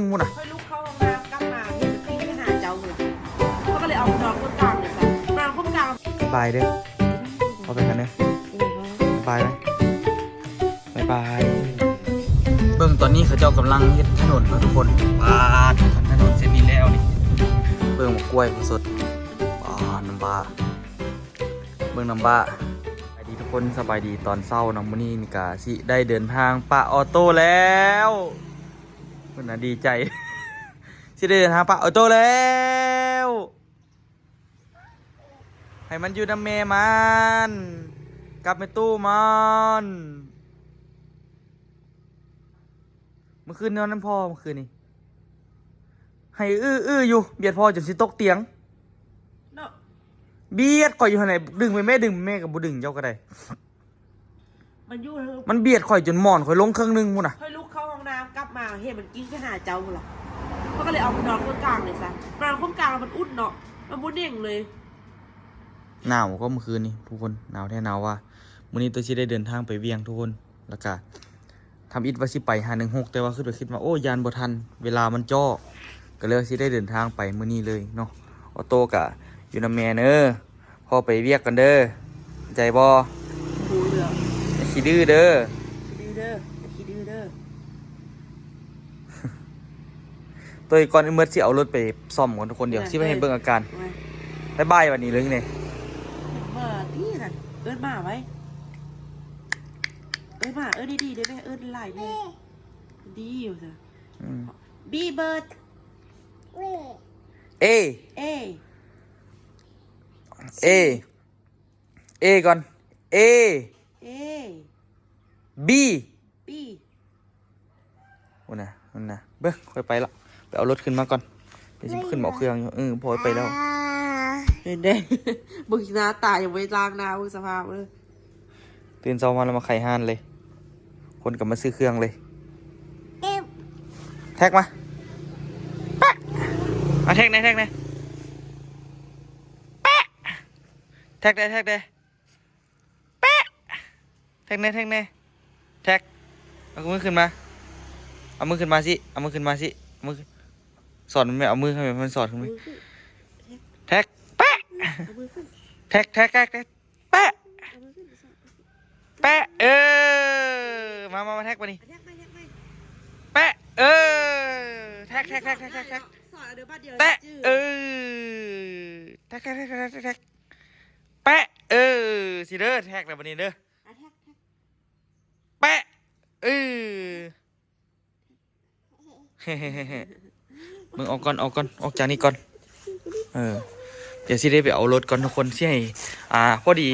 มุ่นอ่ะค่อยลุกเข้าห้องน้ำกลับมาเห็นตีไปหาเจ้าหรอเขาก็เลยเอานอนคนกลางเลยค่ะนอนคนกลางบายเด้อเอาไปกันเด้อบายไหมบายเบิ่งตอนนี้เขาเจ้ากำลังเฮ็ดถนนนะทุกคนปาดถนนเส้นนี้แล้วนี่เบิ่งมะกล้วยสดน้ำบาเบิ่งน้ำบาสบายดีทุกคนสบายดีตอนเช้าน้องมื้อนี้นี่กะสิได้เดินทางปะออโต้แล้วเพิ่นน่ะดีใจ สิได้เดินทางปะออโต้แล้วให้มันอยู่น้ำเมมันกลับไปตู้มันเมื่อคืนนอนน้ำพ่อเมื่อคืนนี้ให้อื้ออยู่เบียดพ่อจนสิตกเตียงเนาะเบียดข่อยอยู่ข้างในดึงไปแม่ดึงแม่กับบุดึงเจ้าก็ได้มันเบียดข่อยจนหมอนข่อยลงเครื่องนึงมุ่นอ่ะค่อยลุกเข้าห้องน้ำกลับมาเห็นมันกินไปหาเจ้าหรอเขาก็เลยเอานอนคนกลางเลยค่ะนอนคนกลางมันอุ่นเนาะมันบุเด้งเลยหนาวก็เมื่อคืนนี้ทุกคนหนาวแท้หนาวว่ามื้อนี้ตัวชิได้เดินทางไปเวียงทุกคนแล้วก็ทำอิฐว่าสิไป516แต่ว่าขึ้นไปคิดว่าโอ้ยานบ่ทันเวลามันจ่อก็เลยสิได้เดินทางไปมื้อนี้เลยเนาะออโต้กะอยู่นำแม่เด้อพอไปเวียกกันเด้อใจบ่ดูเรื่องขี้ดื้อเด้อขี้ดื้อเด้อขี้ดื้อเด้อตัวก่อนเมื่อสิเอารถไปซ่อมก่อนทุกคนเดี๋ยวสิไปให้เบิ่งอาการบายวันนี้เลยนี่มาที่นั่นเอิ้นมาไว้เอิ้นมาดีได้ไหมเอิ้นไล่แม่ดีอยู่เถอะบีเบิร์ดเอก่อนเอบีวันน่ะเบิ้งค่อยไปละไปเอารถขึ้นมาก่อนเดี๋ยวจะขึ้นหมอเครื่องอยู่พอไปแล้วเห็นได้บึกหน้าตายังไม่ล้างหน้าบึกสภาพเลยตื่นเช้ามาแล้วมาไข่ห่านเลยคนกลับมาซื้อเครื่องเลยแท็กมาแปะมาแท็กไหนแท็กได้แปะแท็กเอามือขึ้นมาสอนมันไม่เอามือให้มันสอนขึ้นไหมแท็กแปะแท็กแปะมาแท็กมานี่แปะแท็กแท็กแท็กแท็กแปะแท็กแปะสิเด้อแท็กแล้ววันนี้เด้อแปะมึงออกจากนี่ก่อนเดี๋ยวสิได้ไปเอารถก่อนทุกคนสิให้พอดี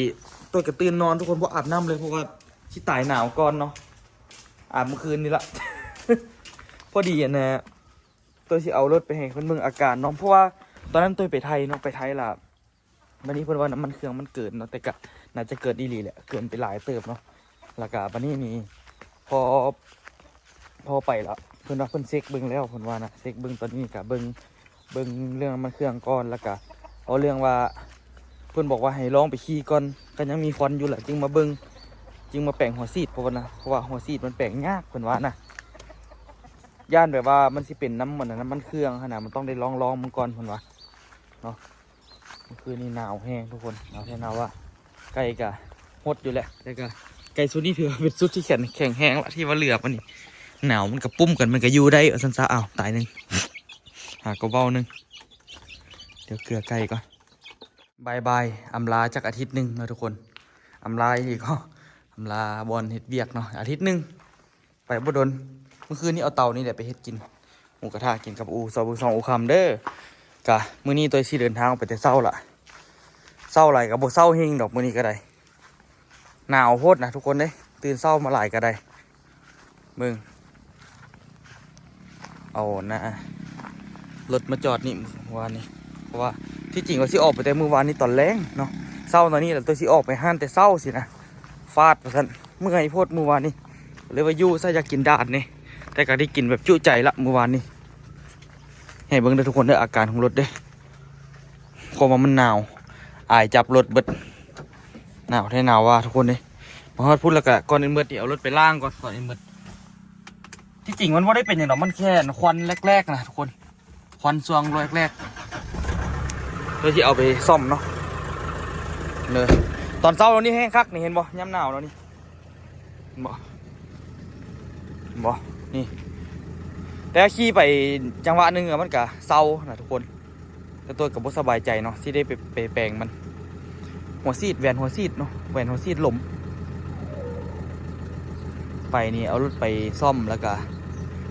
ตัวกระตื่นนอนทุกคนเพราะอาบน้ำเลยเพราะว่าสิตายหนาวก่อนเนาะอาบเมื่อคืนนี่ละ พอดีนะตัวสิเอารถไปให้คนเมืองอาการเนาะเพราะว่าตอนนั้นตัวไปไทยเนาะไปไทยล่ะวันนี้เพิ่นว่าน้ำมันเครื่องมันเกิดเนาะแต่ก็น่าจะเกิดดีแหละเกินไปหลายเติบเนาะแล้วก็วันนี้มีพอไปละเพิ่นว่าเพิ่นเช็คเบิ่งแล้วเพิ่นว่านะเช็คเบิ่งตอนนี้ก็เบิ่งเรื่องมันเครื่องก่อนแล้วก็เอาเรื่องว่าเพิ่นบอกว่าให้ลองไปขี่ก่อนก็ยังมีควันอยู่แหละจึงมาเบิ่งจึงมาแปลงหัวซีดเพราะว่าหัวซีดมันแปลงยากเพิ่นว่านะย่านแบบว่ามันสิเป็นน้ำมันเครื่องขนาดมันต้องได้ลองมันก่อนเพิ่นว่าเนาะคือนี่หนาวแห้งทุกคนหนาวแท้หนาวว่าไก่กะหดอยู่แหละแต่ก็ไก่ชุดนี้ถือเป็นชุดที่แข็งแห้งละที่ว่าเหลือบมันนี่หนาวมันกระปุ้มกันมันก็อยู่ได้สันซ่าตายหนึ่งหากระเบ้าหนึ่งเดี๋ยวเกลือไก่ก่อนบายอำลาจากอาทิตย์หนึ่งนะทุกคนอำลาอีกก็อำลาบอลเฮ็ดเบียกเนาะอาทิตย์หนึ่งไปบ่ดนเมื่อคืนนี้เอาเตานี่แหละไปเฮ็ดกินหมูกระทะกินกับซอบูคำเด้อกะมื้อนี้ตัวสิเดินทางไปแต่เช้าละเช้าไหลกับบ่เช้าเฮงดอกมื้อนี้ก็ได้หนาวโพดนะทุกคนเด้ตื่นเช้ามาหลายก็ได้มึงเอานะรถมาจอดนี่วานนี้เพราะว่าที่จริงก็สิออกไปแต่มื้อวานนี้ตอนแรงเนาะเช้าตอนนี้แหละตัวสิออกไปห้านแต่เช้าสินะฟาดว่าซั่นเมื่อไงโพดมื้อวานนี้เลยว่าอยู่ซะอยากกินดาดนี่แต่ก็ได้กินแบบจุใจละมื้อวานนี้ให้เบิ่งเด้อทุกคนเด้ออาการของรถเด้เพราะว่ามันหนาวอายจับรถเบิดหนาวแท้หนาวว่าทุกคนเด้มาฮอดพูดแล้วก็ก่อนอื่นเบิดเอารถไปล้างก่อนอื่นเบิด ที่จริงมันไม่ได้เป็นอย่างนั้นมันแค่ควันแรกๆนะทุกคนควันซวงแรกๆเพื่อที่เอาไปซ่อมเนาะเลยตอนเช้าเรานี่แห้งคักนี่เห็นบ่ย่ำหนาวแล้วนี่บ่นี่แต่ขี่ไปจังหวะหนึ่งอะมันก็เศร้านะทุกคนแต่ตัวกับบ่สบายใจเนาะที่ได้ไปแปลงมันหัวซีดแหวนหัวซีดเนาะแหวนหัวซีดหล่มไปนี่เอารถไปซ่อมแล้วก็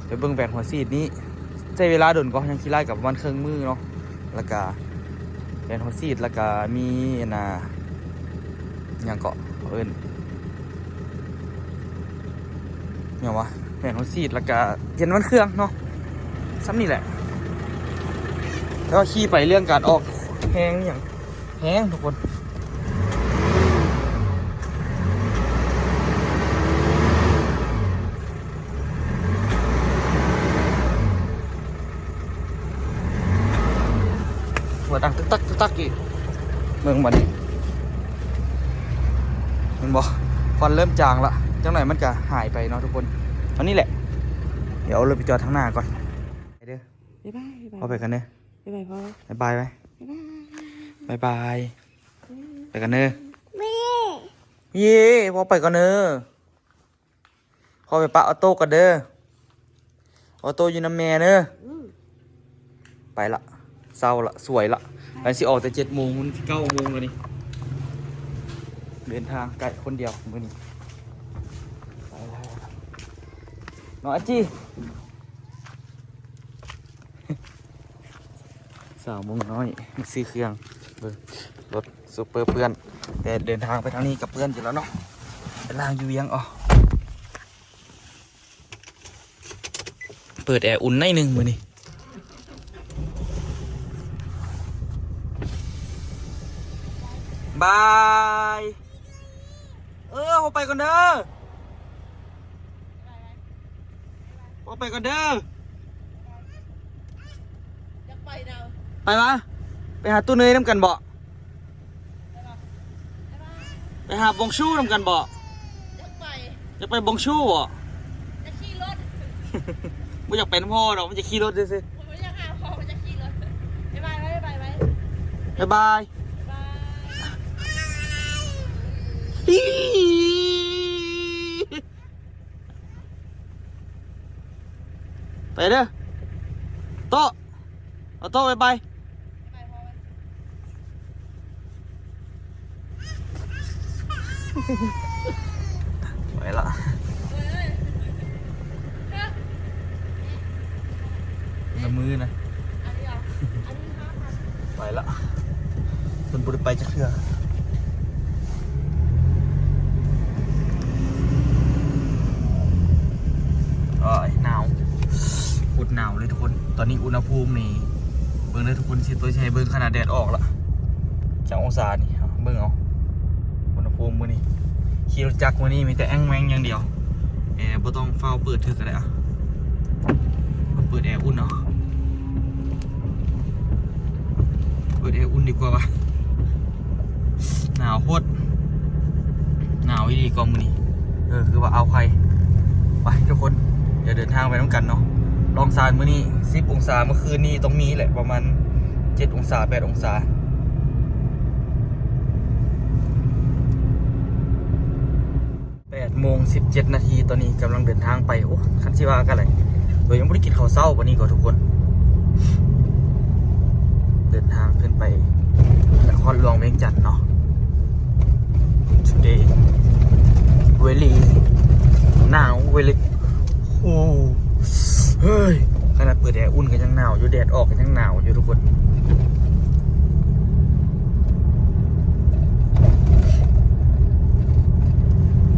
ไปเบิ่งแหวนหัวซีดนี้ใช้เวลาโดนก็ยังขี่ไล่กับประมาณครึ่งมือเนาะแล้วก็แหวนหัวซีดแล้วก็มีอย่างเกาะเอิญเนี่ยวะแหวนหัวซีดแล้วก็เย็นมันเครื่องเนาะซ้ำนี่แหละแล้วก็ขี่ไปเรื่องการออกแห้งอย่างแห้งทุกคนหัวดังตึกตักอีกเมืองมันมันบอกควันเริ่มจางละจังไหนมันจะหายไปเนาะทุกคนตอนนี้แหละเดี๋ยวเราไปจอดทางหน้าก่อนไปเด้อ บ๊ายบาย พอไปกันเนอะ บ๊ายบายพ่อ บ๊ายบายไหมบ๊ายบายไปกันเนอะเย่พอไปกันเนอะพอไปปะออโต้กันเด้อออโต้อยู่น้ำแม่เนอะไปละเศร้าละสวยละไปสิออกแต่7 โมงมัน9 โมงแล้วนี่เดินทางไกลคนเดียวมื้อนี้ไปแล้วน้องอาจี3 โมงน้อยมาซื้อเครื่องเบิ่งรถซูเปอร์เพื่อนแต่เดินทางไปทางนี้กับเพื่อนอยู่แล้วเนาะไปล่างอยู่เวียงอ๋อเปิดแอร์อุ่นในหนึ่งมื้อนี้บายเขาไปก่อนเด้อเขาไปก่อนเด้อ จะไปเนาะ ไปวะไปหาตู้เนยน้ำกันบ่ไปหาบงชู้น้ำกันบ่ จะไป จะไปบงชู้บ่ จะขี่รถ ไม่อยากเป็นพ่อหรอกมันจะขี่รถด้วยสิ ผมไม่อยากหาพ่อมันจะขี่รถบ๊ายบายบ๊ายบายบ๊าย บ๊ายบาย บาย ไปเด้อโต๊ะเอาโต๊ะไปไปละละมือนะ อันนี้เหรออันนี้5,000ไปละคนบุรีไปจะเถื่อหนาวอุดหนาวเลยทุกคนตอนนี้อุณหภูมินี่เบิ่งเลยทุกคนสิตัวใช้เบิ่งขนาดแดดออกละจากองศานี่เบิ่งเอาอุณหภูมิมื้อนี้ขี่รถจักรมื้อนี้มีแต่แอ่งแมงอย่างเดียวแอร์บ่ต้องเฝ้าเปิดเถอะก็ได้อะเปิดแอร์อุ่นเนาะเปิดแอร์อุ่นดีกว่าวะหนาวโคตรหนาวอีดีกว่ามื้อนี้คือว่าเอาใครไปทุกคนเดี๋ยวเดินทางไปน้ำกันเนาะลองซานมื้อนี้10 องศาเมื่อคืนนี้ต้องมีแหละประมาณ7 องศา8 องศา8 โมง 17 นาทีตอนนี้กำลังเดินทางไปโอ้คันสิว่ากันเลยโดยยังไม่ได้กินข้าวเช้าวันนี้ก็ทุกคน เดินทางขึ้นไปนครหลวงเวียงจันทน์เนาะ today really หนาว really โอ้เฮ้ยขนาดเปิดแอร์อุ่นก็ยังหนาวอยู่แดดออกก็ยังหนาวอยู่ทุกคน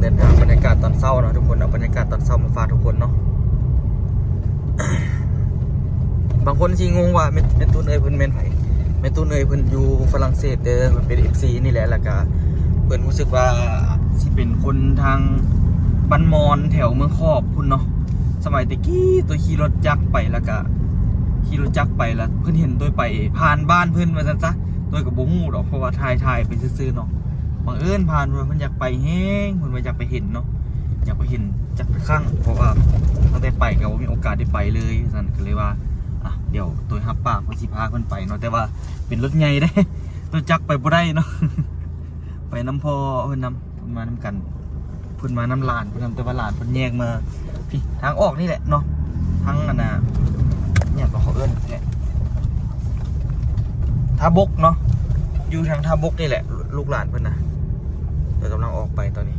เดินทางบรรยากาศตอนเช้าเนาะทุกคนเอาบรรยากาศตอนเช้ามาฝากทุกคนเนาะ บางคนสิงงว่าเมตูนเอยเพิ่นแม่นไผเมตูนเอยเพิ่นอยู่ฝรั่งเศสเด้อเพิ่นเป็น FC นี่แหละแล้วก็เพิ่นรู้สึกว่าสิเป็นคนทางบ้านมอนแถวเมืองคอบพุ่นเนาะสมัยตะกี้ตัวขี่รถจักรไปแล้วก็ขี่รถจักรไปแล้วเพิ่นเห็นตัวไปผ่านบ้านเพิ่นว่าซั่นซะตัวก็บ่ฮู้ดอกเพราะว่าถ่ายไปซื่อๆเนาะบังเอิญผ่านเพิ่นอยากไปแฮงเพิ่นว่าอยากไปเห็นเนาะอยากไปเห็นจักรครั้งเพราะว่า ตั้งแต่ไปก็บ่มีโอกาสได้ไปเลยนั่นก็เลยว่าอ่ะเดี๋ยวตัวฮับปากเพิ่นสิพาเพิ่นไปเนาะแต่ว่าเป็นรถใหญ่เด้ ตัวจักรไปบ่ได้เนาะ ไปน้ำพ่อเพิ่นมาน้ำกันเพิ่นมาน้ำลานเพิ่นแต่ว่าลานเพิ่นแยกมาพี่ทางออกนี่แหละเนาะทางอันน่ะเนี่ยก็เขาเอิ้นเนี่ยท่าบกเนาะอยู่ทางท่าบกนี่แหละลูกหลานเพิ่นนะเดี๋ยวกำลังออกไปตอนนี้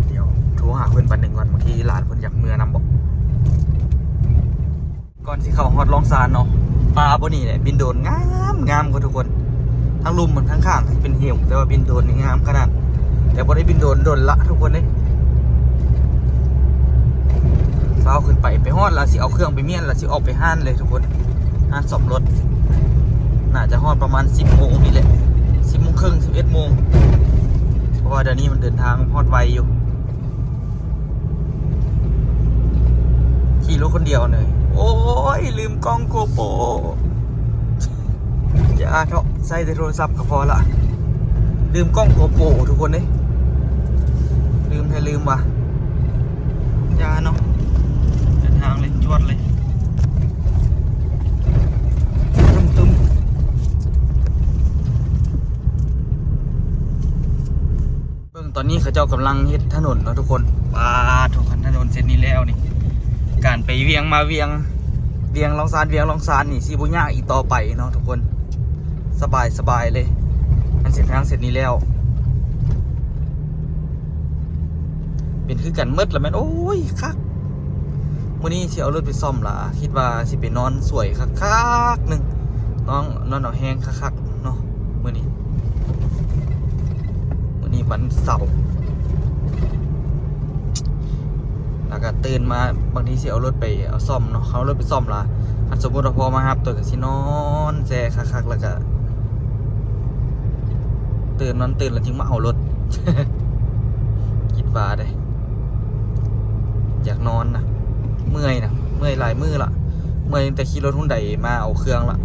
เดี๋ยวโทรหาเพิ่นปันหนึ่งก่อนบางทีหลานเพิ่นอยากเมื่อนำบอกก่อนสิเข้าฮอดลองซานเนาะปลาบ่นี่แหละบินโดรนงามกว่าทุกคนทั้งลุมมันทั้งข้างเป็นเหวแต่ว่าบินโดรนนี่งามขนาดแต่บ่ได้บินโดรนละทุกคนเด้เช้าขึ้นไปฮอดแล้วสิเอาเครื่องไปเมียนแล้วสิออกไปห้านเลยทุกคนห้านซ่อมรถน่าจะฮอดประมาณ 10 โมงนี่แหละ 10 โมงครึ่ง 11 โมงเพราะว่าเดี๋ยวนี้มันเดินทางฮอดไวอยู่ขี่รถคนเดียวเลยโอ้ยลืมกล้องโกโปรอย่าเถอะใส่แต่โทรศัพท์ก็พอละลืมกล้องโกโปรทุกคนเลยลืมว่ะอย่าเนาะเดินทางเลยจวดเลยตุ้มเบิ่งตอนนี้เขาเจ้ากำลังเฮ็ดถนนเนาะทุกคนทุกคนถนนเส้นนี้แล้วนี่การไปเวียงมาเวียงลองซานนี่สิบ่ยากอีกต่อไปเนาะทุกคนสบายเลยอันเสร็จทางเสร็จนี้แล้วเป็นคือกันมืดแล้วแม่นโอ้ยคักมื้อนี้สิเอารถไปซ่อมล่ะคิดว่าสิไปนอนสวยคักๆนึงนอนเอาแห้งคักๆเนาะมื้อนี้วันเสาร์แล้วก็ตื่นมาบางทีสิเอารถไปเอาซ่อมเนาะเขารถไปซ่อมล่ะอันสมมุติว่าพอมาครับตัวก็สินอนแซ่คักๆแล้วก็ตื่นแล้วจึงมาเอารถ คิดว่าได้อยากนอนนะเมื่อยหลายมื้อละเมื่อยตั้งแต่ขี่รถหุ่นใดมาเอาเครื่องละ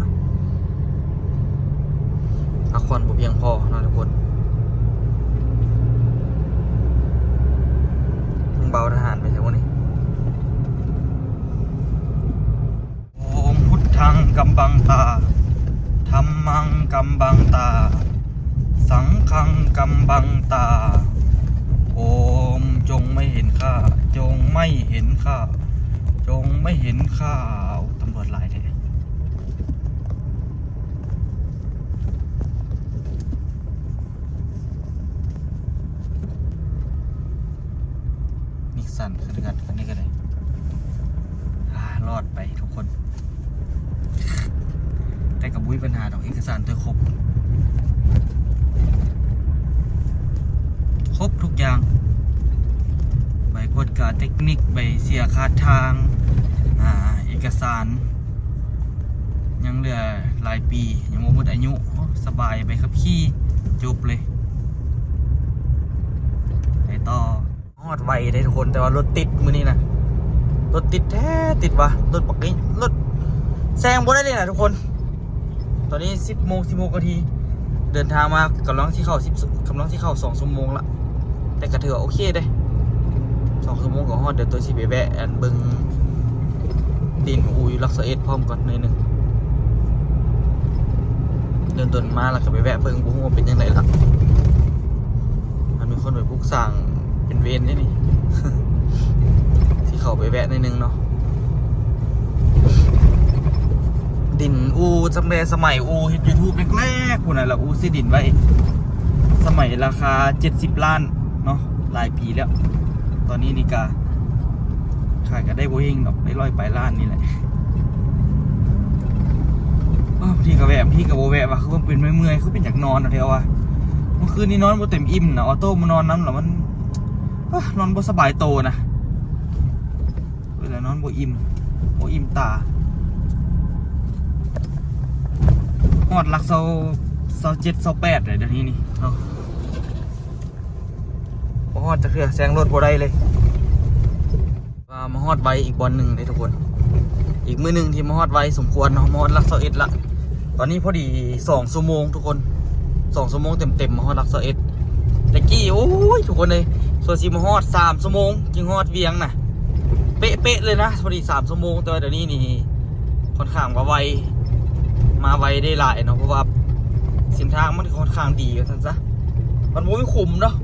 พักผ่อนบ่เพียงพอนะทุกคนเบาทหารไปใช่ไหมนี่โอมพุทธังกัมบังตาธัมมังกัมบังตาสังฆังกัมบังตาโอมจงไม่เห็นข้าจงไม่เห็นข้าจงไม่เห็นข้าตำรวจหลายแท้นิกสันขึ้นกันคันนี้ก็ได้รอดไปทุกคนแต่กับบุ้ยปัญหาดอกเอกสารตัวครบทุกอย่างใบกฎการเทคนิคใบเสียค่าทางเอกสารยังเหลือหลายปียังหมดอายุสบายไปขับขี่จบเลยไปต่อฮอดไวได้ทุกคนแต่ว่ารถติดมื้อนี้นะรถติดแท้ติดวะรถปักนี้รถแซงบ่ได้เลยนะทุกคนตอนนี้10 โมงนาทีเดินทางมากำลังที่เข้า2 ชั่วโมงละแต่ก็ถือว่าโอเคเด้2 ชั่วโมงก็ฮอดเดี๋ยวตัวสิไปแวะอันเบิ่งดินอูอยู่ลักษณะพร้อมก่อนหน่อยนึงเดินต้นมาแล้วก็ไปแวะเบิ่งบ่ฮู้ว่าเป็นจังไดล่ะมันมีคนไปบุกสร้างเป็นเวรนี่ ที่เขาไปแวะหน่อยนึงเนาะดินอูจำได้สมัยอูเฮ็ด YouTube แรกๆพุ่นน่ะแล้วอูซื้อดินไว้สมัยราคา70 ล้านเนาะหลายปีแล้วตอนนี้นี่กาขายก็ได้บ่เฮงดอกได้100 ปลายล้านนี่แหละพี่ก็แวะพี่ก็บ่แวะว่ะคือมันเป็นเมื่อยๆคือเป็นอยากนอนแถวว่ะเมื่อคืนนี้นอนบ่เต็มอิ่มนะออโต้มานอนน้ำแล้วมันนอนบ่สบายโตนะเวลานอนบ่อิ่มตาฮอดหลัก27 28เลยเดี๋ยวนี้นี่เนาะบ่ฮอดจะเถื่อแซงรถบ่ได้เลยมาฮอดไวอีกบอลหนึ่งเลยทุกคนอีกมื้อหนึ่งที่มาฮอดไวสมควรเนาะมาฮอดหลัก21ละตอนนี้พอดี2 ชั่วโมงทุกคน2 ชั่วโมงเต็มมาฮอดหลัก21ตะกี้โอ้ยทุกคนเลยส่วนสิมาฮอด3 ชั่วโมงจึงฮอดเวียงน่ะ เป๊ะเลยนะพอดี3 ชั่วโมงแต่ว่าเดี๋ยวนี้นี่ค่อนข้างว่าไวมาไวได้หลายเนาะเพราะว่าเส้นทางมันค่อนข้างดีกันซะมันไม่ขุ่มเนาะ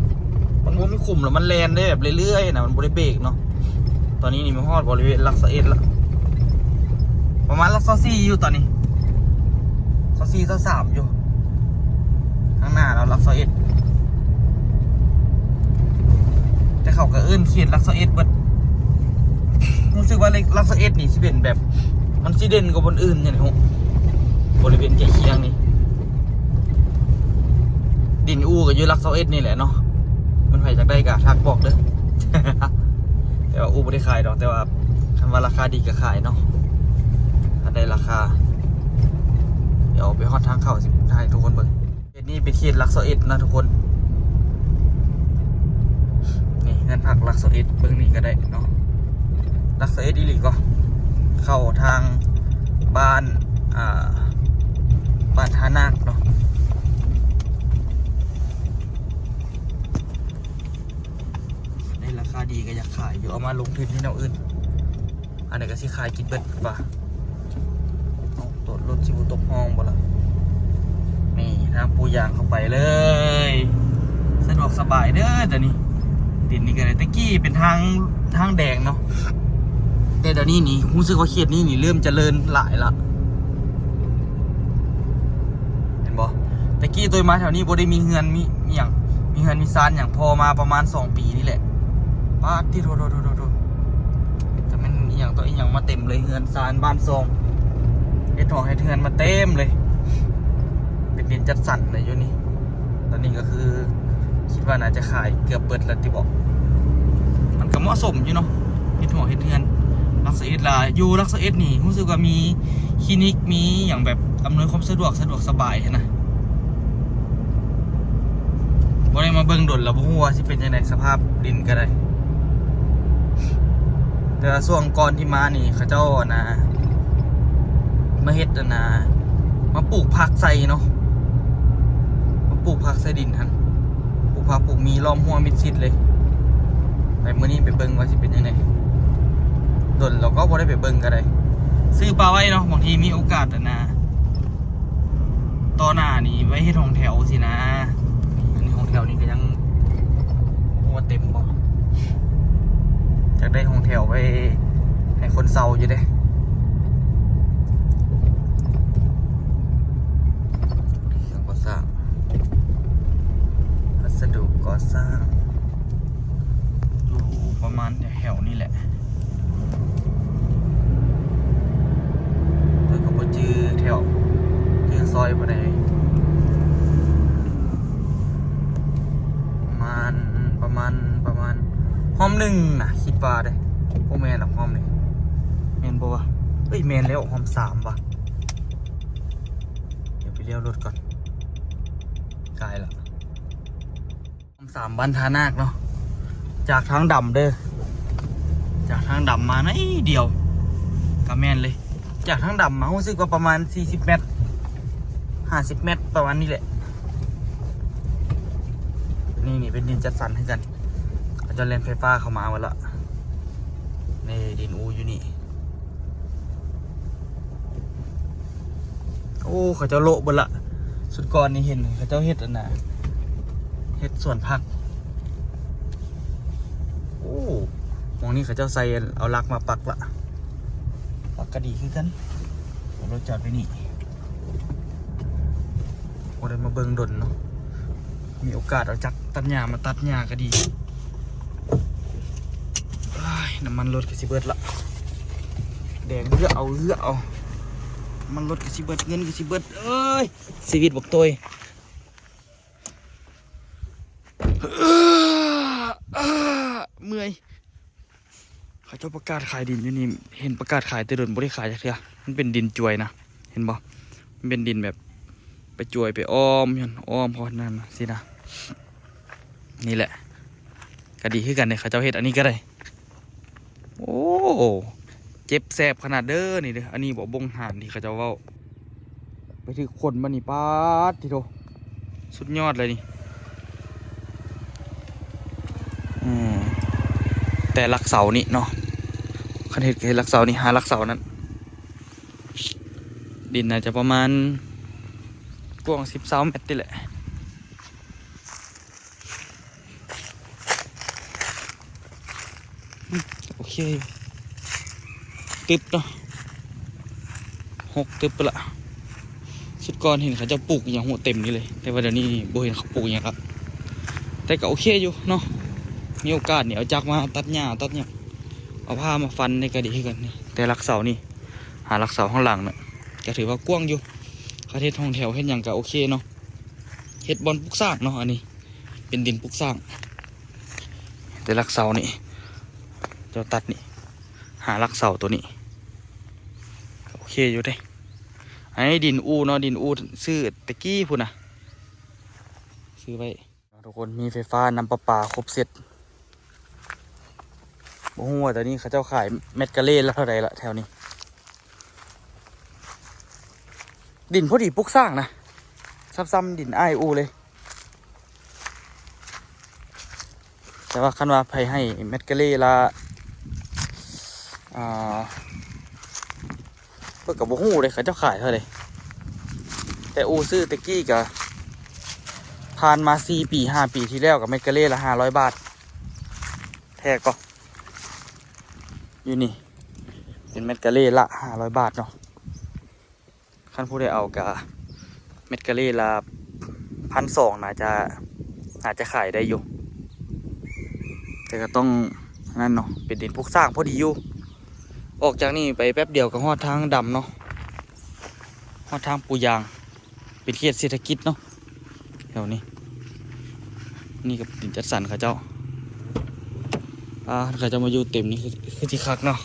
มันไม่ขุ่มแล้วมันแลนได้แบบเรื่อยๆนะมันไม่ได้เบรกเนาะตอนนี้นี่มันฮอดบริเวณลักษเอ็ดละประมาณลักษซี่อยู่ตอนนี้ลักซี่3อยู่ข้างหน้าเราลักษเอ็ดแต่เขาก็เอื้นเขียนลักษเอ็ดเบิดรู้สึกว่าลักษเอ็ดนี่สิเป็นแบบมันสิเด่นกว่าบนอื่นเนี่ยนะบริเวณใกล้เคียงนี่ดินอูกับยูลักษเอ็ดนี่แหละเนาะมันใครจากได้กะทักบอกเด้อ แต่ว่าอูไม่ได้ขายดอกแต่ว่าคำว่าราคาดีก็ขายเนาะถ้าได้ราคาเดี๋ยวไปฮอดทางเข้าสิให้ทุกคนเบิ่งเอ็ดนี่เป็นเขตลักษเอ็ดนะทุกคนนี่เงินผักลักษเอ็ดเบิ่งนี่ก็ได้เนาะลักษเอ็ดอีหลีก็เข้าทางบ้านบ้านท่านาคเนาะได้ราคาดีก็อยากขายอยู่เอามาลงทุนที่แนวอื่นอันไหนก็สิขายกินเบิดป่ะรถชิบุตกห้องบ่ละนี่น้ำปูยางเข้าไปเลยสะดวกสบายเด้อแต่นี่ดินนี่ก็เลยตะกี้เป็นทางแดงเนาะแต่เดี๋ยวนี้นี่รู้สึกว่าเขตนี้นี่เริ่มเจริญหลายละเห็นบ่ตะกี้ตัวมาแถวนี้บ่ได้มีเฮือนมีอย่างมีเฮือนมีซานอย่างพอมาประมาณ2 ปีนี่แหละป้าที่โทแต่มันอย่างตัวอย่างมาเต็มเลยเฮือนซานบ้านซองเฮ็ดหอกให้เฮือนมาเต็มเลยเป็นดินจัดสรรเลยอยู่นี่ตอนนี้ก็คือคิดว่าน่าจะขายเกือบเปิดแล้วที่บอกมันก็เหมาะสมอยู่เนาะเฮ็ดหอกเฮ็ดเฮือนลักษเอ็ดล่ะอยู่ลักษเอ็ดนี่รู้สึกว่ามีคลินิกมีอย่างแบบอำนวยความสะดวกสบายนะบ่ได้มาเบิ่งดนแล้วบ่ฮู้ว่าสิเป็นจังได๋สภาพดินก็ได้แต่ช่วงก่อนที่มานี่เขาเจ้านะมาเฮ็ดนะมาปลูกผักใส่เนาะมาปลูกผักใส่ดินหั่นปลูกผักปลูกมีล้อมหัวมิดชิดเลยไปมื้อนี้ไปเบิ่งว่าสิเป็นจังได๋ดนเราก็บ่ได้ไปเบิ่งก็ได้ซื้อปลาไว้เนาะบางทีมีโอกาสนะต่อหน้านี่ไว้เฮ็ดห้องแถวสินะอันนี้ห้องแถวนี่ก็ยังว่าเต็มบ่อยากได้ห้องแถวไว้ให้คนเซาอยู่เด้เครื่องก่อสร้างวัสดุก่อสร้างอยู่ประมาณแถวนี่แหละแล้วก็บ่จื้อแถวจื้อซอยบ่ได้ประมาณห้อม1นะคิดว่าได้พวกแมนหรอห้อมนี่แมนบ่วะเอ้ยแมนแล้วห้อม3ว่ะเดี๋ยวไปเลี้ยวรถก่อนไกลละห้อม3บ้านท่านาคเนาะจากทางดำเด้อจากทางดำมานิดเดียวก็แมนเลยจากทางดำมารู้สึกว่าประมาณ40 เมตร50 เมตรประมาณนี้แหละนี่เป็นดินจัดสรรให้กันเขาจะเล่นไฟฟ้าเข้ามาวันละนี่ดินอูอยู่นี่โอ้เขาจะโละบนละสุดก่อนนี่เห็นเขาจะเฮ็ดอันน่ะเฮ็ดสวนผักโอ้มองนี่เขาจะใส่เอาลักมาปักละปักกระดีขึ้นกันรถจอดไปนี่โอ้ได้มาเบิ่งดนเนาะมีโอกาสเอาจักตัดหญ้ามาตัดหญ้าก็ดีน้ำมันรถก็สิเบิดละแดงเลือเอามันรถก็สิเบิดเงินก็สิเบิดเอ้ยชีวิตบอกตัวเมื่อยเขาเจ้าประกาศขายดินอยู่นี่เห็นประกาศขายแต่โดนบ่ได้ขายจักเทื่อมันเป็นดินจวยนะเห็นบ่มันเป็นดินแบบไปจวยไปอ้อมพอนั่นสินะนี่แหละก็ดีขึ้นกันเลยเขาเจ้าเฮ็ดอันนี้ก็ได้โอ้เจ็บแสบขนาดเด้อนี่เด้ออันนี้บอกบงหานที่เขาเจ้าเว้าไปถึงคนมานี่ป้าดทีโตสุดยอดเลยนี่แต่หลักเสานี่เนาะ คันเห็ดเห็ดลักเสานี่หาลักเสานั้นดินน่าจะประมาณกว้าง13 เมตรนี่แหละโอเคตึบเนาะ6 ตึบไปละสุดก่อนเห็นเขาจะปลูกอย่างหัวเต็มนี่เลยแต่ว่าเดี๋ยวนี้บ่เห็นเขาปลูกอย่างครับแต่ก็โอเคอยู่เนาะมีโอกาสเนี่ยเอาจักรมาตัดหญ้าตัดเนี่ยเอาผ้ามาฟันในกระดีให้กันนี่แต่ลักเสานี่หาลักเสาข้างหลังเนี่ยก็ถือว่ากว้างอยู่คาเทศห้องแถวเห็นอย่างก็โอเคเนาะเฮ็ดบอลปลูกสร้างเนาะอันนี้เป็นดินปลูกสร้างแต่ลักเสานี่เจ้าตัดนี่หาลักเสาตัวนี้โอเคอยู่เด้ไอ้ดินอูเนาะดินอูซื้อตะกี้พูดนะซื้อไว้ทุกคนมีไฟฟ้าน้ำประปาครบเสร็จบ่ฮู้ว่าตอนนี้เขาเจ้าขายเม็ดกะเล่แล้วเท่าไหร่ละแถวนี้ดินพอดีปลูกสร้างนะซ้ำๆดินอ้ายอูเลยแต่ว่าคันว่าไผให้เม็ดกะเล่ละเพื่อกับบ่ฮู้เลยเขาเจ้าขายเท่าไหร่แต่อูซื้อตะกี้กับผ่านมา4 ปี 5 ปีที่แล้วกับเม็ดกะเล่ละ500 บาทแท้ก็อยู่นี่เป็นเม็ดกะเล่ละ500 บาทเนาะขั้นผู้ใดเอากับเม็ดกะเล่ละ1,200น่าจะขายได้อยู่แต่ก็ต้องนั่นเนาะเป็นดินปลูกสร้างพอดีอยู่ออกจากนี่ไปแป๊บเดียวก็ฮอดทางดำเนาะฮอดทางปูยางเป็นเขตเศรษฐกิจเนาะแถวนี้นี่กับดินจัดสรรเขาเจ้าเขาจะมาอยู่เต็มนี่คือที่คักเนาะ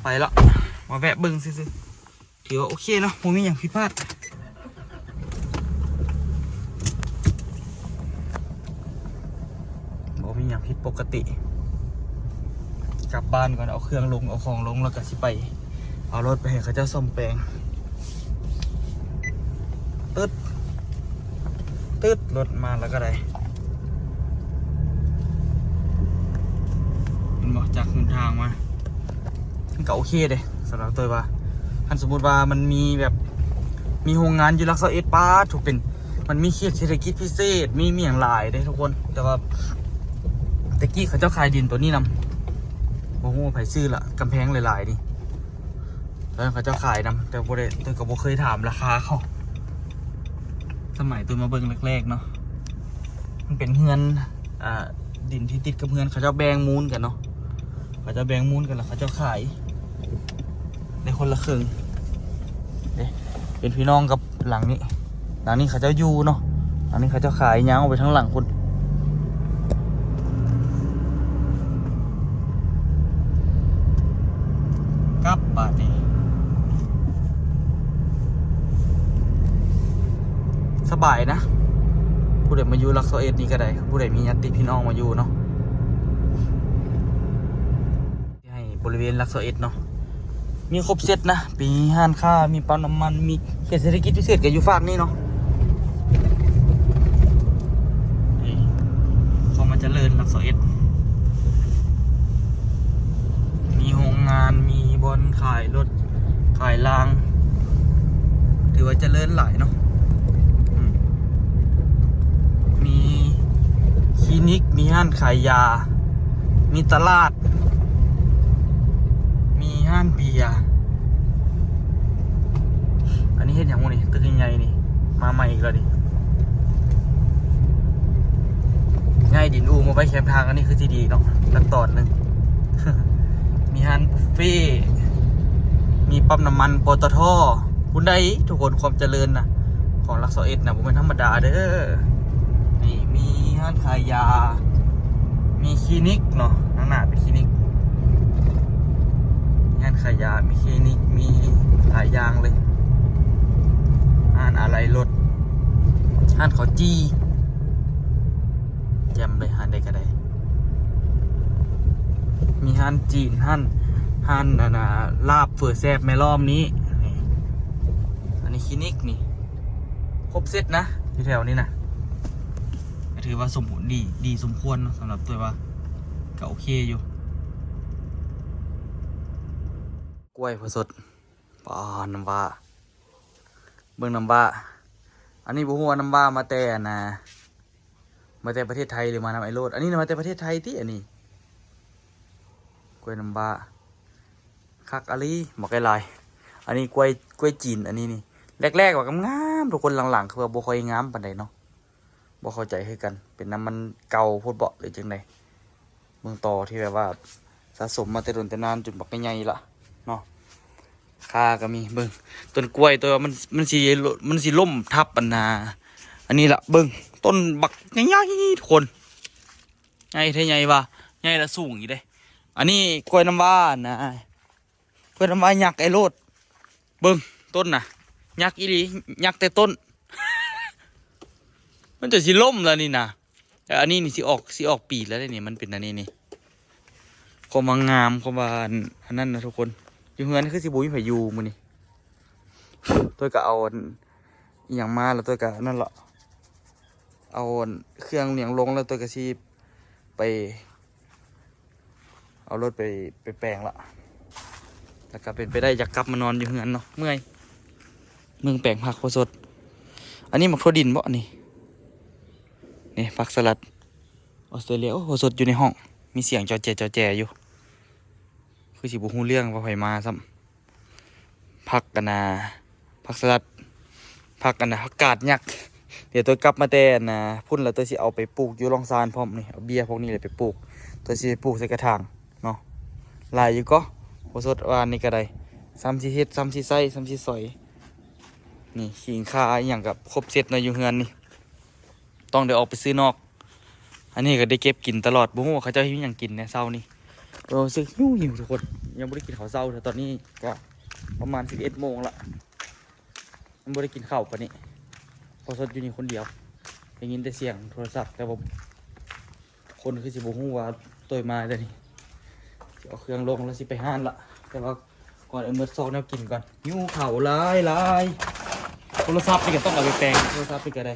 ไปละมาแวะเบิ้งซิถือว่าโอเคเนาะผมมีอย่างผิดพลาดผมมีอย่างผิดปกติกลับบ้านก่อนเอาเครื่องลงเอาของลงแล้วก็สิไปเอารถไปให้เขาเจ้าซ่อมแปลงตืดรถมาแล้วก็ได้มันบอกจากหนทางมามันก็โอเคเลยสำหรับตัวว่าท่านสมมติว่ามันมีแบบมีโรงงานอยู่ลักษณะป้าถูกเป็นมันมีเขตเศรษฐกิจพิเศษมีอย่างหลายได้ทุกคนแต่ว่าตะกี้เขาเจ้าขายดินตัวนี้นำโอ้โหไผ่ซื้อละกำแพงหลายๆนี่แล้วเขาเจ้าขายนำแต่โบเดตัวก็บ่เคยถามราคาเขาสมัยตัวมาเบิ่งแรกๆเนาะมันเป็นเฮือนดินที่ติดกับเฮือนเขาเจ้าแบ่งมูลกันเนาะเขาเจ้าแบ่งมูลกันแล้วเขาเจ้าขายในคนละครึ่งเป็นพี่น้องกับหลังนี้เขาเจ้าอยู่เนาะหลังนี้เขาเจ้าขายยาวไปทั้งหลังคุณกับบาทนี่สบายนะผู้ใดมาอยู่ลักษณะนี่ก็ได้ผู้ใดมีญาติพี่น้องมาอยู่เนาะให้บริเวณลักษณะเนาะมีครบเซตนะปีห้านค่ามีปั๊มน้ำมันมีเขตเศรษฐกิจพิเศษกับอยู่ฝากนี่เนาะเขามาเจริญลักษณะมีโรงงานมีบอนขายรถขายรางถือว่าเจริญหลายเนาะมีคลินิกมีห้านขายยามีตลาดมีห้านเบียร์อันนี้เห็นอย่างวะนี่ตึกใหญ่ๆนี่มาใหม่อีกแล้วดิง่ายดินอูมาไปแคมทางอันนี้คือที่ดีเนาะตัดตอนหนึ่ง มีห้านบุฟเฟ่มีปั๊มน้ำมันปตท.คุณได้ทุกคนความเจริญนะของลักษณะนะผมเป็นธรรมดาเด้อนี่มีห้านขายยามีคลินิกเนาะข้างหน้าเป็นคลินิกห้านขายยามีคลินิกมีหลายอย่างเลยห้านอะไรรถห้านเขาจี้แจมเลยห้านใดก็ได้มีห้านจีนห้านลาบเฟื่อแซ่บแม่ล้อมนี้อันนี้คลินิกนี่ครบเซตนะที่แถวนี้นะถือว่าสมบูรณ์ดีสมควรเนาะสำหรับตัวว่า ก็โอเคอยู่กล้วยพอสดปอน้ำว้าเบิ่งน้ำว้าอันนี้บ่ฮู้ว่าน้ำว้ามาแต่นะมาแต่ประเทศไทยหรือมานำไอโรดอันนี้มาแต่ประเทศไทยติอันนี้กล้วยน้ำว้าคักอะลีบอกไอ้ลายอันนี้กล้วยจีนอันนี้นี่แรกๆว่างามๆทุกคนหลังๆคือว่าบ่ค่อยงามปานใดเนาะบ่เข้าใจคือกันเป็นน้ำมันเก่าโพดเบาะหรือจังไดเมืองต่อที่แบบว่าสะสมมาแต่โดนแต่นานจนบักใหญ่ๆละเนาะค่าก็มีเบิ่งต้นกล้วยตัวมันสิล่มทับอันนาอันนี้ละเบิ่งต้นบักใหญ่ๆทุกคนใหญ่เท่าใหญ่ว่ะใหญ่ละสูงอีเด้อันนี้กล้วยน้ำว้านะกล้วยน้ำว้ายักษ์ไอ้โลดเบิ่งต้นน่ะยักษ์อีหลียักษ์แต่ต้น มันจะสิล่มแล้วนี่นะแต่อันนี้นี่สิออกปีแล้วนี่มันเป็นอันนี้นี่ความว่างามความว่าอันนั้นนะทุกคนอยู่เฮือนคือสิบุ้ยไผอยู่มื้อนี้ตัวก็เอาอหย่างมาแล้วตัวก็นั่นละเอาเครื่องเลี้ยงลงแล้วตัวก็สิไปเอารถไปแปลงละแล้วก็เป็นไปได้อยากกลับมานอนอยู่เฮือนเนาะเมื่อยเมืองแปลงผักโคสดอันนี้มักทั่วดินบ่นี่นี่ผักสลัดออสเตรเลียโอ้โหสดอยู่ในห้องมีเสียงจอแจอยู่คือสิบุฮู้เรื่องว่าไผมาซ้ำผักกันนะผักสลัดผักกันนะผักกาดยักษ์เดี๋ยวตัวกลับมาแต่นะพุ่นแล้วตัวสิเอาไปปลูกอยู่รองซานพร้อมนี่เอาเบี้ยพวกนี้เลยไปปลูกตัวสิไปปลูกใส่กระถางเนาะหลายอยู่ก็โหสดวานนี่ก็ได้ซ้ำสิเฮ็ดซ้ำสิใส่ซ้ำสิสอยนี่ขิงข่าอหย่างกับครบเซตในอยู่เฮือนนี่ต้องเดี๋ยวออกไปซื้อนอกอันนี้ก็ได้เก็บกินตลอดบ่ฮู้ว่าเขาเจ้าหิวหยังกินในเช้านี่รู้สึกหิวทุกคนยังบ่ได้กินข้าวเช้าแต่ตอนนี้ก็ประมาณ 11 โมงละยังบ่ได้กินข้าวปานนี้พอสดอยู่นี่คนเดียวได้ยินแต่เสียงโทรศัพท์แต่ว่าคนคือสิบ่ฮู้ว่าตัวมาเดี๋ยวนี้สิเอาเครื่องลงแล้วสิไปห้านละแต่ว่าก่อนเอามื้อซอกแนวกินก่อนหิวข้าวหลายโทรศัพท์นี่ก็ต้องเอาไปแปลงโทรศัพท์นี่ก็ได้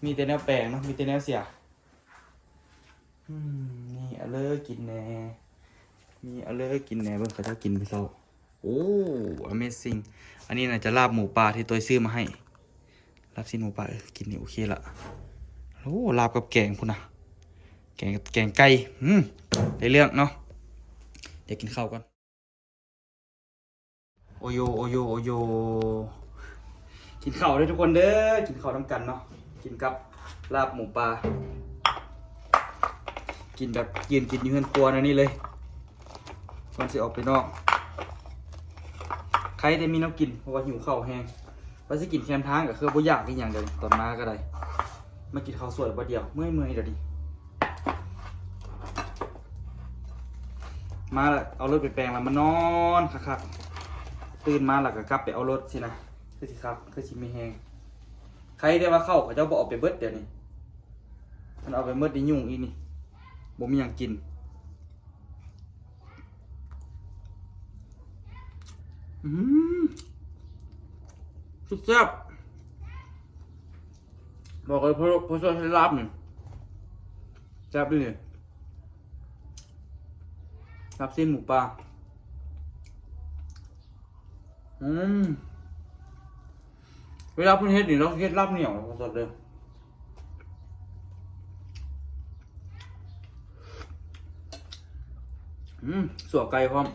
มีแต่แนวแปลงเนาะมีแต่แนวเสียนี่เอาเลยกินแหน่มีเอาเลยกินแหน่เบิ่งเขาจะกินไปเซาโอ้ amazing อันนี้น่าจะลาบหมูป่าที่ตัวซื้อมาให้ลาบสิ้นหมูป่ากินนี่โอเคละโอ้ลาบกับแกงพุ่นนะแกงไก่ได้เรื่องเนาะเดี๋ยวกินข้าวก่อนโอโยกินข้าวด้วยทุกคนเด้อกินข้าวน้ำกันเนาะกินกับลาบหมูปลากินแบบยืนกินอยู่เฮือนครัวนะนี่เลยก่อนสิออกไปนอกใครได้มีน้ำกินเพราะว่าหิวข้าวแห้งว่าสิกินแคมทางก็คือบ่อยากกินอย่างเดียวตอนมาก็ได้มากินข้าวสวยบ่เดียวเมื่อยเดี๋ยวดิมาแล้วเอารถไปแปลงแล้วมานอนคักๆตื่นมาแล้วก็กลับไปเอารถสินะคือสิครับคือสิมีแห้งใครได้ว่าเข้าเขาเจ้าบอกเอาไปเบิดเดี๋ยวนี้มันเอาไปเบิดได้ยุ่งอีนี่บ่มีหยังกินสุดแซ่บบอกเลยพอช่วยให้รับนี่แซ่บด้วยนี่รับสิ้นหมูปลาเวลาเพิ่นเฮ็ดนี่เราเฮ็ดลาบเหนียวสดเลยสัวไก่พร้อม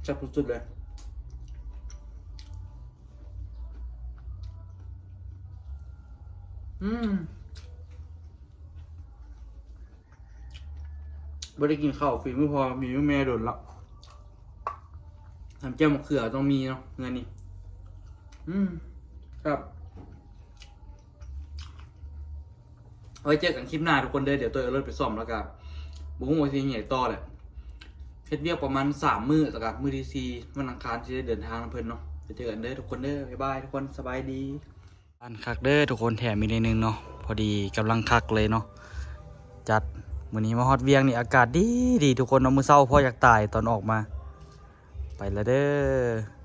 แซ่บสุดๆเลยบ่ได้กินข้าวฝีมือพอมีแม่โดนละทำแจ่วมะเขือต้องมีเนาะเงินนี่ครับเอาไว้เจอกันคลิปหน้าทุกคนเด้อเดี๋ยวตัวเอารถไปซ่อมแล้วกันบุ้งวันที่ใหญ่ต่อแหละเฮ็ดเวียกประมาณ3 มื้อแล้วกันมื้อที่4วันอังคารที่ได้เดินทางเพิ่นเนาะไปเจอกันเด้อทุกคนเด้อบ๊ายบายทุกคนสบายดี อันคักเด้อทุกคนแถมมีนิดนึงเนาะพอดีกำลังคักเลยเนาะจัดมื้อนี้มาฮอดเวียงนี่อากาศดีดีทุกคนเนาะมื้อเช้าพออยากตายตอนออกมาไปแล้วเด้อ